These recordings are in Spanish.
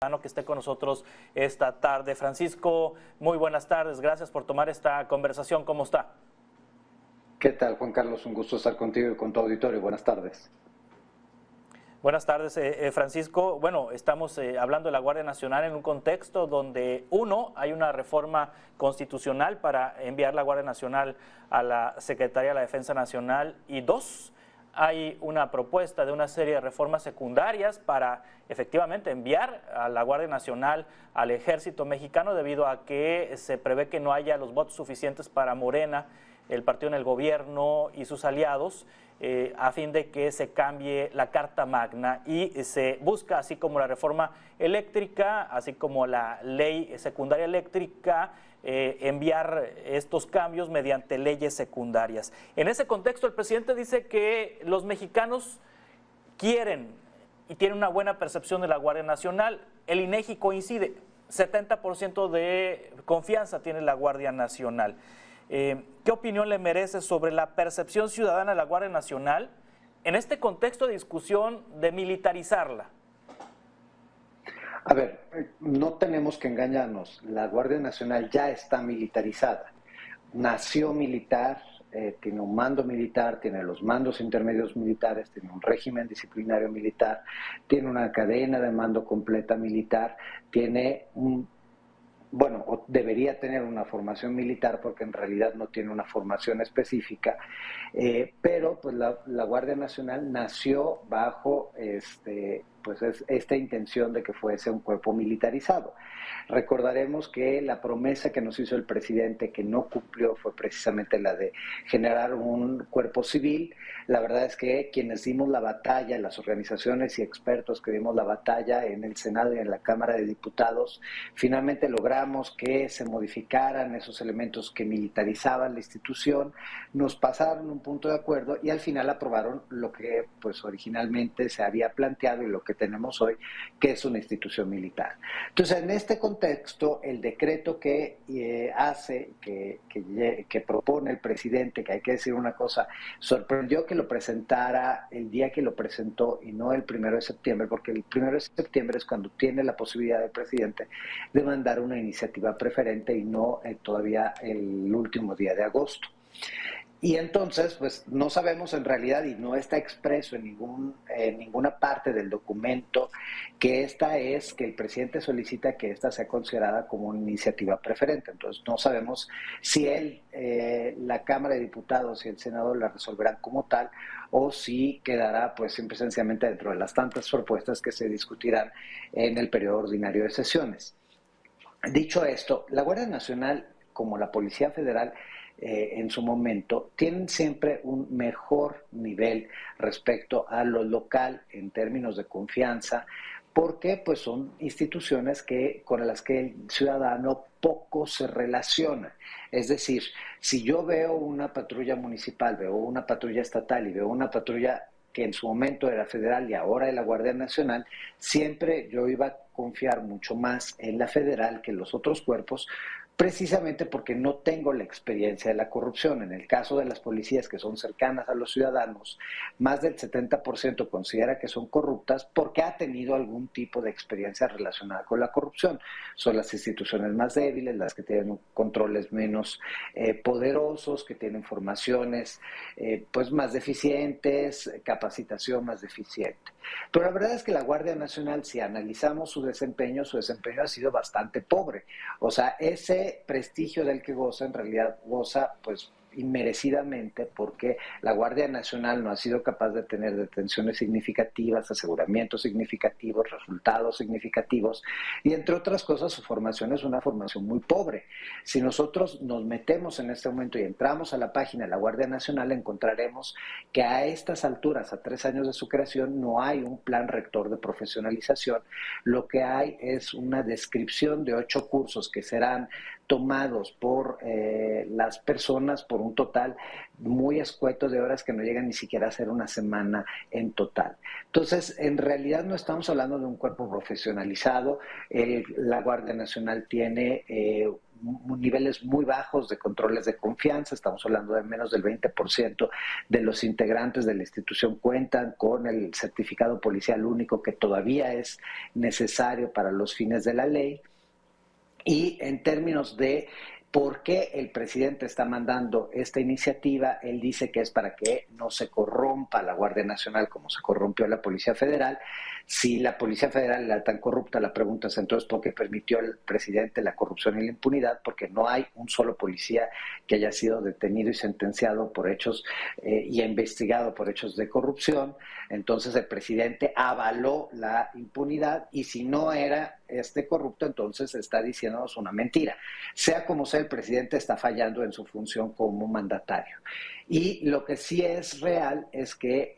Ciudadano, que esté con nosotros esta tarde. Francisco, muy buenas tardes, gracias por tomar esta conversación. ¿Cómo está? ¿Qué tal, Juan Carlos? Un gusto estar contigo y con tu auditorio. Buenas tardes. Buenas tardes, Francisco. Bueno, estamos hablando de la Guardia Nacional en un contexto donde, uno, hay una reforma constitucional para enviar la Guardia Nacional a la Secretaría de la Defensa Nacional, y dos, hay una propuesta de una serie de reformas secundarias para efectivamente enviar a la Guardia Nacional al Ejército Mexicano, debido a que se prevé que no haya los votos suficientes para Morena, el partido en el gobierno y sus aliados, a fin de que se cambie la Carta Magna, y se busca, así como la reforma eléctrica, así como la ley secundaria eléctrica, enviar estos cambios mediante leyes secundarias. En ese contexto, el presidente dice que los mexicanos quieren y tienen una buena percepción de la Guardia Nacional. El INEGI coincide, 70% de confianza tiene la Guardia Nacional. ¿Qué opinión le merece sobre la percepción ciudadana de la Guardia Nacional en este contexto de discusión de militarizarla? A ver, no tenemos que engañarnos. La Guardia Nacional ya está militarizada. Nació militar, tiene un mando militar, tiene los mandos intermedios militares, tiene un régimen disciplinario militar, tiene una cadena de mando completa militar, tiene o debería tener una formación militar, porque en realidad no tiene una formación específica, pero pues la Guardia Nacional nació bajo esta intención de que fuese un cuerpo militarizado. Recordaremos que la promesa que nos hizo el presidente, que no cumplió, fue precisamente la de generar un cuerpo civil. La verdad es que quienes dimos la batalla, las organizaciones y expertos que dimos la batalla en el Senado y en la Cámara de Diputados, finalmente logramos que se modificaran esos elementos que militarizaban la institución, nos pasaron un punto de acuerdo y al final aprobaron lo que pues originalmente se había planteado y lo que tenemos hoy, que es una institución militar. Entonces, en este contexto, el decreto que propone el presidente, que hay que decir una cosa, sorprendió que lo presentara el día que lo presentó y no el 1 de septiembre, porque el 1 de septiembre es cuando tiene la posibilidad el presidente de mandar una iniciativa preferente y no todavía el último día de agosto. Y entonces, pues no sabemos en realidad, y no está expreso en ninguna parte del documento, que el presidente solicita que esta sea considerada como una iniciativa preferente. Entonces no sabemos si la Cámara de Diputados y el Senado la resolverán como tal, o si quedará pues simple y sencillamente dentro de las tantas propuestas que se discutirán en el periodo ordinario de sesiones. Dicho esto, la Guardia Nacional, como la Policía Federal, en su momento, tienen siempre un mejor nivel respecto a lo local en términos de confianza, porque pues son instituciones con las que el ciudadano poco se relaciona. Es decir, si yo veo una patrulla municipal, veo una patrulla estatal y veo una patrulla que en su momento era federal y ahora es la Guardia Nacional, siempre yo iba a confiar mucho más en la federal que en los otros cuerpos, precisamente porque no tengo la experiencia de la corrupción. En el caso de las policías que son cercanas a los ciudadanos, más del 70% considera que son corruptas porque ha tenido algún tipo de experiencia relacionada con la corrupción. Son las instituciones más débiles, las que tienen controles menos poderosos, que tienen formaciones pues más deficientes, capacitación más deficiente. Pero la verdad es que la Guardia Nacional, si analizamos su desempeño ha sido bastante pobre. O sea, ese prestigio del que goza, en realidad goza pues inmerecidamente, porque la Guardia Nacional no ha sido capaz de tener detenciones significativas, aseguramientos significativos, resultados significativos, y entre otras cosas su formación es una formación muy pobre. Si nosotros nos metemos en este momento y entramos a la página de la Guardia Nacional, encontraremos que a estas alturas, a 3 años de su creación, no hay un plan rector de profesionalización. Lo que hay es una descripción de 8 cursos que serán tomados por las personas por un total muy escueto de horas que no llegan ni siquiera a ser una semana en total. Entonces, en realidad no estamos hablando de un cuerpo profesionalizado. La Guardia Nacional tiene niveles muy bajos de controles de confianza. Estamos hablando de menos del 20% de los integrantes de la institución cuentan con el certificado policial único, que todavía es necesario para los fines de la ley. Y en términos de por qué el presidente está mandando esta iniciativa, él dice que es para que no se corrompa la Guardia Nacional como se corrompió la Policía Federal. Si la Policía Federal era tan corrupta, la pregunta es entonces por qué permitió el presidente la corrupción y la impunidad, porque no hay un solo policía que haya sido detenido y sentenciado por hechos y investigado por hechos de corrupción. Entonces el presidente avaló la impunidad, y si no era corrupto, entonces está diciéndonos una mentira. Sea como sea, el presidente está fallando en su función como mandatario. Y lo que sí es real es que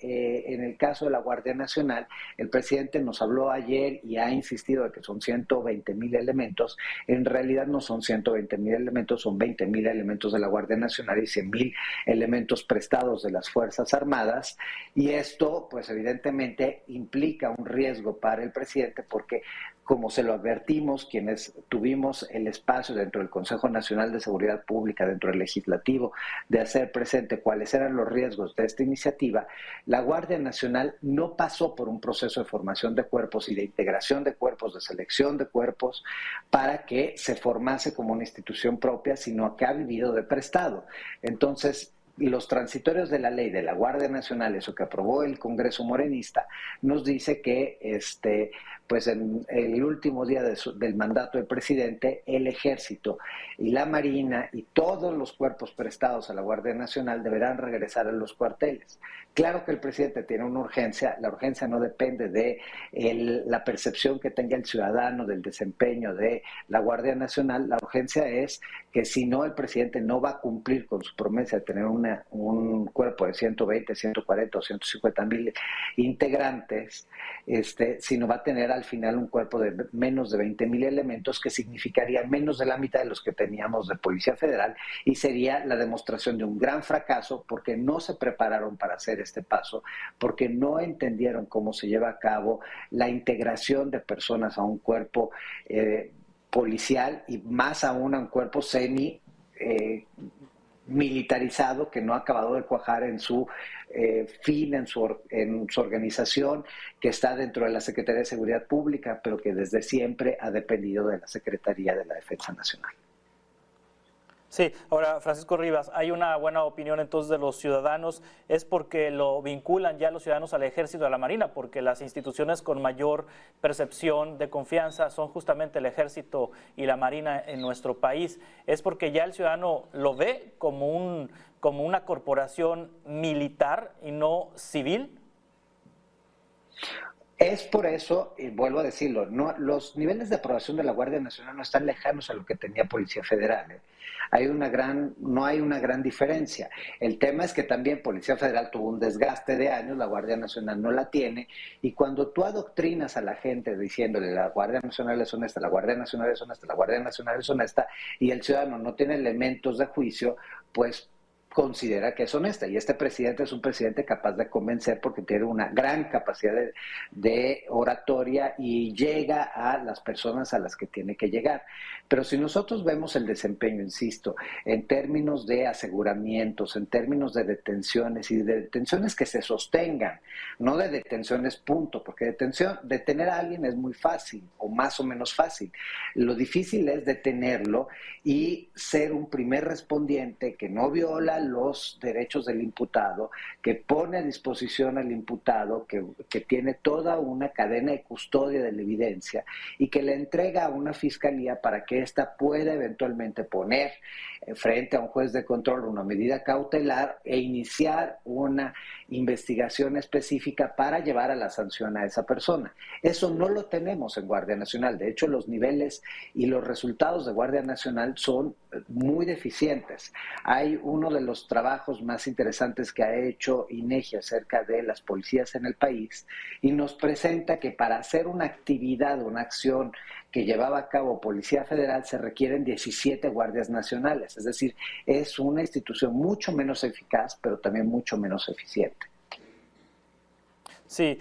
en el caso de la Guardia Nacional, el presidente nos habló ayer y ha insistido de que son 120,000 elementos. En realidad no son 120,000 elementos, son 20,000 elementos de la Guardia Nacional y 100,000 elementos prestados de las Fuerzas Armadas. Y esto, pues evidentemente, implica un riesgo para el presidente, porque como se lo advertimos quienes tuvimos el espacio dentro del Consejo Nacional de Seguridad Pública, dentro del Legislativo, de hacer presente cuáles eran los riesgos de esta iniciativa, la Guardia Nacional no pasó por un proceso de formación de cuerpos y de integración de cuerpos, de selección de cuerpos, para que se formase como una institución propia, sino que ha vivido de prestado. Entonces, los transitorios de la ley de la Guardia Nacional, eso que aprobó el Congreso morenista, nos dice que pues en el último día del mandato del presidente, el Ejército y la Marina y todos los cuerpos prestados a la Guardia Nacional deberán regresar a los cuarteles. Claro que el presidente tiene una urgencia. La urgencia no depende de la percepción que tenga el ciudadano del desempeño de la Guardia Nacional. La urgencia es que si no, el presidente no va a cumplir con su promesa de tener un cuerpo de 120, 140 o 150,000 integrantes, sino va a tener al final un cuerpo de menos de 20,000 elementos, que significaría menos de la mitad de los que teníamos de Policía Federal, y sería la demostración de un gran fracaso, porque no se prepararon para hacer este paso, porque no entendieron cómo se lleva a cabo la integración de personas a un cuerpo policial, y más aún a un cuerpo militarizado, que no ha acabado de cuajar en su fin, en su organización, que está dentro de la Secretaría de Seguridad Pública, pero que desde siempre ha dependido de la Secretaría de la Defensa Nacional. Sí, ahora Francisco Rivas, hay una buena opinión entonces de los ciudadanos, es porque lo vinculan ya los ciudadanos al Ejército y a la Marina, porque las instituciones con mayor percepción de confianza son justamente el Ejército y la Marina en nuestro país. Es porque ya el ciudadano lo ve como una corporación militar y no civil. Es por eso, y vuelvo a decirlo, los niveles de aprobación de la Guardia Nacional no están lejanos a lo que tenía Policía Federal. No hay una gran diferencia. El tema es que también Policía Federal tuvo un desgaste de años, la Guardia Nacional no la tiene, y cuando tú adoctrinas a la gente diciéndole la Guardia Nacional es honesta, la Guardia Nacional es honesta, la Guardia Nacional es honesta, y el ciudadano no tiene elementos de juicio, pues considera que es honesta. Y este presidente es un presidente capaz de convencer, porque tiene una gran capacidad de oratoria y llega a las personas a las que tiene que llegar. Pero si nosotros vemos el desempeño, insisto, en términos de aseguramientos, en términos de detenciones, y de detenciones que se sostengan, no de detenciones punto, porque detener a alguien es muy fácil, o más o menos fácil. Lo difícil es detenerlo y ser un primer respondiente que no viola los derechos del imputado, que pone a disposición al imputado, que tiene toda una cadena de custodia de la evidencia, y que le entrega a una fiscalía para que ésta pueda eventualmente poner frente a un juez de control una medida cautelar e iniciar una investigación específica para llevar a la sanción a esa persona. Eso no lo tenemos en Guardia Nacional. De hecho, los niveles y los resultados de Guardia Nacional son muy deficientes. Hay uno de los trabajos más interesantes que ha hecho INEGI acerca de las policías en el país, y nos presenta que para hacer una actividad, una acción que llevaba a cabo Policía Federal, se requieren 17 guardias nacionales. Es decir, es una institución mucho menos eficaz, pero también mucho menos eficiente. Sí,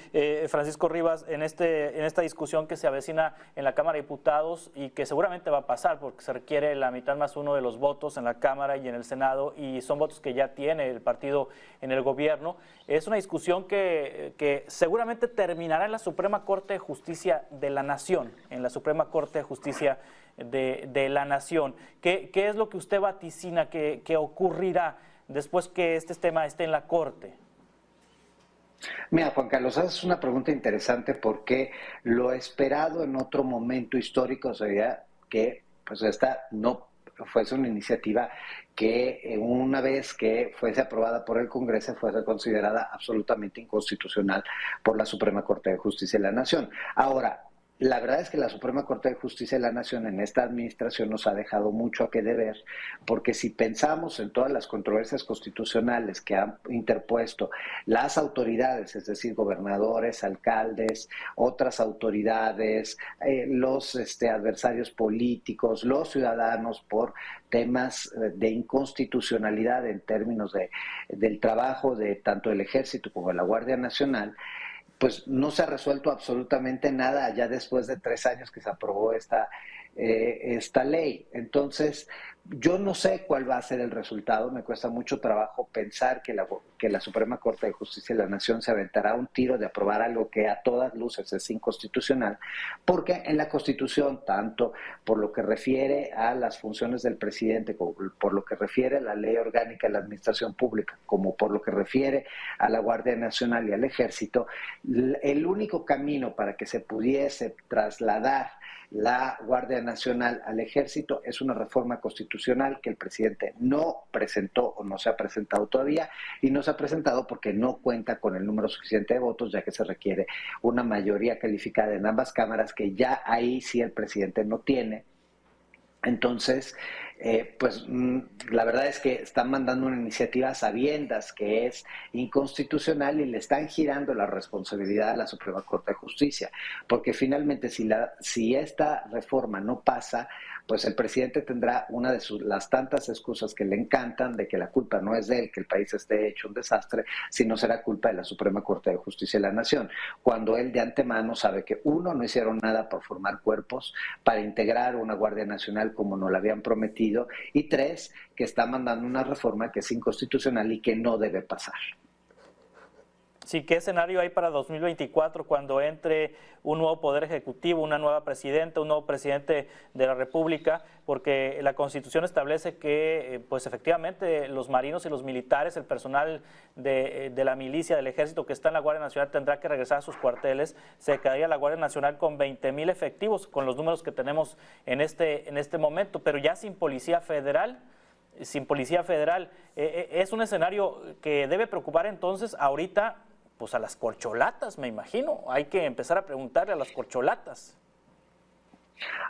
Francisco Rivas, en esta discusión que se avecina en la Cámara de Diputados y que seguramente va a pasar porque se requiere la mitad más uno de los votos en la Cámara y en el Senado y son votos que ya tiene el partido en el gobierno, es una discusión que seguramente terminará en la Suprema Corte de Justicia de la Nación, en la Suprema Corte de Justicia de la Nación. ¿Qué es lo que usted vaticina que ocurrirá después que este tema esté en la Corte? Mira, Juan Carlos, haces una pregunta interesante porque lo esperado en otro momento histórico sería que pues esta no fuese una iniciativa que una vez que fuese aprobada por el Congreso fuese considerada absolutamente inconstitucional por la Suprema Corte de Justicia de la Nación. Ahora, la verdad es que la Suprema Corte de Justicia de la Nación en esta administración nos ha dejado mucho a qué deber, porque si pensamos en todas las controversias constitucionales que han interpuesto las autoridades, es decir, gobernadores, alcaldes, otras autoridades, los adversarios políticos, los ciudadanos por temas de inconstitucionalidad en términos del trabajo de tanto el Ejército como de la Guardia Nacional, pues no se ha resuelto absolutamente nada ya después de 3 años que se aprobó esta ley. Entonces, yo no sé cuál va a ser el resultado, me cuesta mucho trabajo pensar que la Suprema Corte de Justicia de la Nación se aventará un tiro de aprobar algo que a todas luces es inconstitucional, porque en la Constitución, tanto por lo que refiere a las funciones del presidente, como por lo que refiere a la Ley Orgánica de la Administración Pública, como por lo que refiere a la Guardia Nacional y al Ejército, el único camino para que se pudiese trasladar la Guardia Nacional al Ejército es una reforma constitucional que el presidente no presentó o no se ha presentado todavía, y no se ha presentado porque no cuenta con el número suficiente de votos, ya que se requiere una mayoría calificada en ambas cámaras, que ya ahí sí el presidente no tiene. Entonces, la verdad es que están mandando una iniciativa a sabiendas que es inconstitucional y le están girando la responsabilidad a la Suprema Corte de Justicia, porque finalmente si esta reforma no pasa, pues el presidente tendrá una de las tantas excusas que le encantan de que la culpa no es de él, que el país esté hecho un desastre, sino será culpa de la Suprema Corte de Justicia de la Nación, cuando él de antemano sabe que, uno, no hicieron nada por formar cuerpos para integrar una Guardia Nacional como nos la habían prometido, y 3, que está mandando una reforma que es inconstitucional y que no debe pasar. Sí, ¿qué escenario hay para 2024 cuando entre un nuevo poder ejecutivo, una nueva presidenta, un nuevo presidente de la República? Porque la Constitución establece que, pues efectivamente, los marinos y los militares, el personal de la milicia, del Ejército que está en la Guardia Nacional tendrá que regresar a sus cuarteles. Se quedaría la Guardia Nacional con 20,000 efectivos, con los números que tenemos en este momento, pero ya sin Policía Federal. Es un escenario que debe preocupar entonces ahorita pues a las corcholatas, me imagino. Hay que empezar a preguntarle a las corcholatas.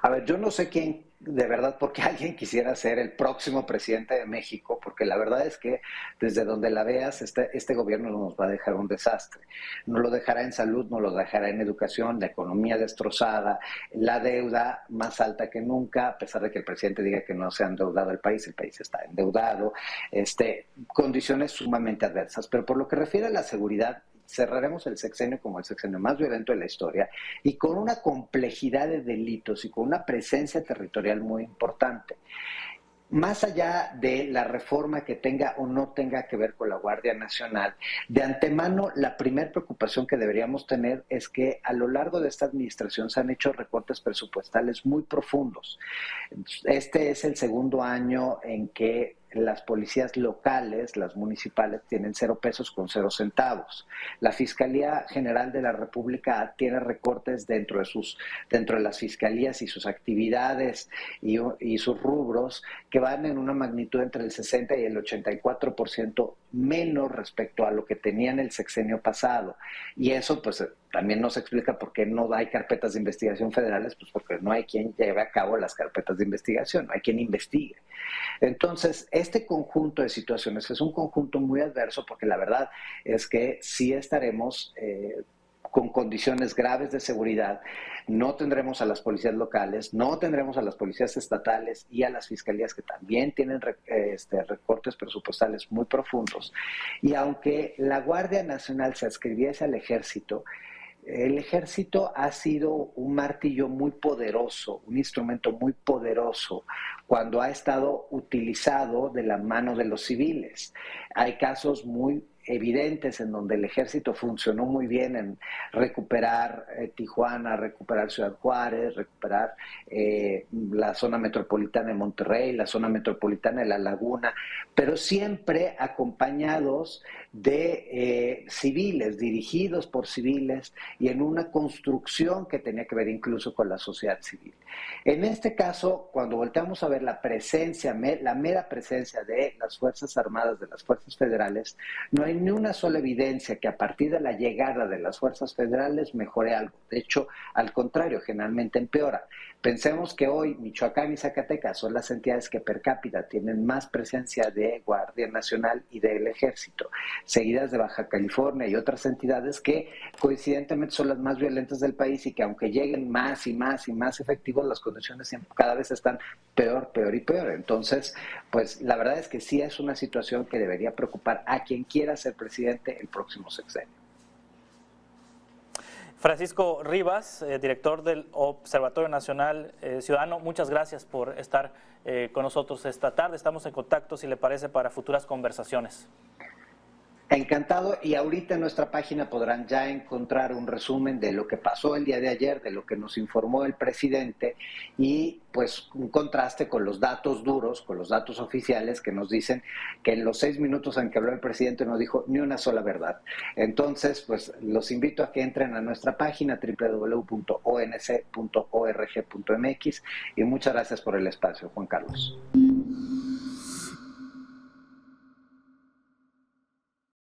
A ver, yo no sé quién, de verdad, por qué alguien quisiera ser el próximo presidente de México, porque la verdad es que desde donde la veas, este gobierno nos va a dejar un desastre. No lo dejará en salud, no lo dejará en educación, la economía destrozada, la deuda más alta que nunca, a pesar de que el presidente diga que no se ha endeudado el país está endeudado, condiciones sumamente adversas. Pero por lo que refiere a la seguridad, cerraremos el sexenio como el sexenio más violento de la historia y con una complejidad de delitos y con una presencia territorial muy importante. Más allá de la reforma que tenga o no tenga que ver con la Guardia Nacional, de antemano la primera preocupación que deberíamos tener es que a lo largo de esta administración se han hecho recortes presupuestales muy profundos. Este es el segundo año en que las policías locales, las municipales, tienen 0 pesos con 0 centavos. La Fiscalía General de la República tiene recortes dentro de las fiscalías y sus actividades y sus rubros que van en una magnitud entre el 60 y el 84% menos respecto a lo que tenían el sexenio pasado. Y eso, pues, también nos explica por qué no hay carpetas de investigación federales, pues porque no hay quien lleve a cabo las carpetas de investigación, no hay quien investigue. Entonces, este conjunto de situaciones es un conjunto muy adverso porque la verdad es que sí estaremos con condiciones graves de seguridad, no tendremos a las policías locales, no tendremos a las policías estatales y a las fiscalías que también tienen recortes presupuestales muy profundos. Y aunque la Guardia Nacional se adscribiese al ejército, el ejército ha sido un martillo muy poderoso, un instrumento muy poderoso cuando ha estado utilizado de la mano de los civiles. Hay casos muy evidentes en donde el ejército funcionó muy bien en recuperar Tijuana, recuperar Ciudad Juárez, recuperar la zona metropolitana de Monterrey, la zona metropolitana de La Laguna, pero siempre acompañados de civiles, dirigidos por civiles y en una construcción que tenía que ver incluso con la sociedad civil. En este caso, cuando volteamos a ver la presencia, la mera presencia de las Fuerzas Armadas, de las Fuerzas Federales, no hay ni una sola evidencia que a partir de la llegada de las fuerzas federales mejore algo. De hecho, al contrario, generalmente empeora. Pensemos que hoy Michoacán y Zacatecas son las entidades que per cápita tienen más presencia de Guardia Nacional y del Ejército, seguidas de Baja California y otras entidades que coincidentemente son las más violentas del país y que aunque lleguen más y más y más efectivos, las condiciones cada vez están peor, peor y peor. Entonces, pues la verdad es que sí es una situación que debería preocupar a quien quiera ser presidente el próximo sexenio. Francisco Rivas, director del Observatorio Nacional Ciudadano, muchas gracias por estar con nosotros esta tarde. Estamos en contacto, si le parece, para futuras conversaciones. Encantado, y ahorita en nuestra página podrán ya encontrar un resumen de lo que pasó el día de ayer, de lo que nos informó el presidente y pues un contraste con los datos duros, con los datos oficiales que nos dicen que en los 6 minutos en que habló el presidente no dijo ni una sola verdad. Entonces, pues los invito a que entren a nuestra página www.onc.org.mx y muchas gracias por el espacio, Juan Carlos.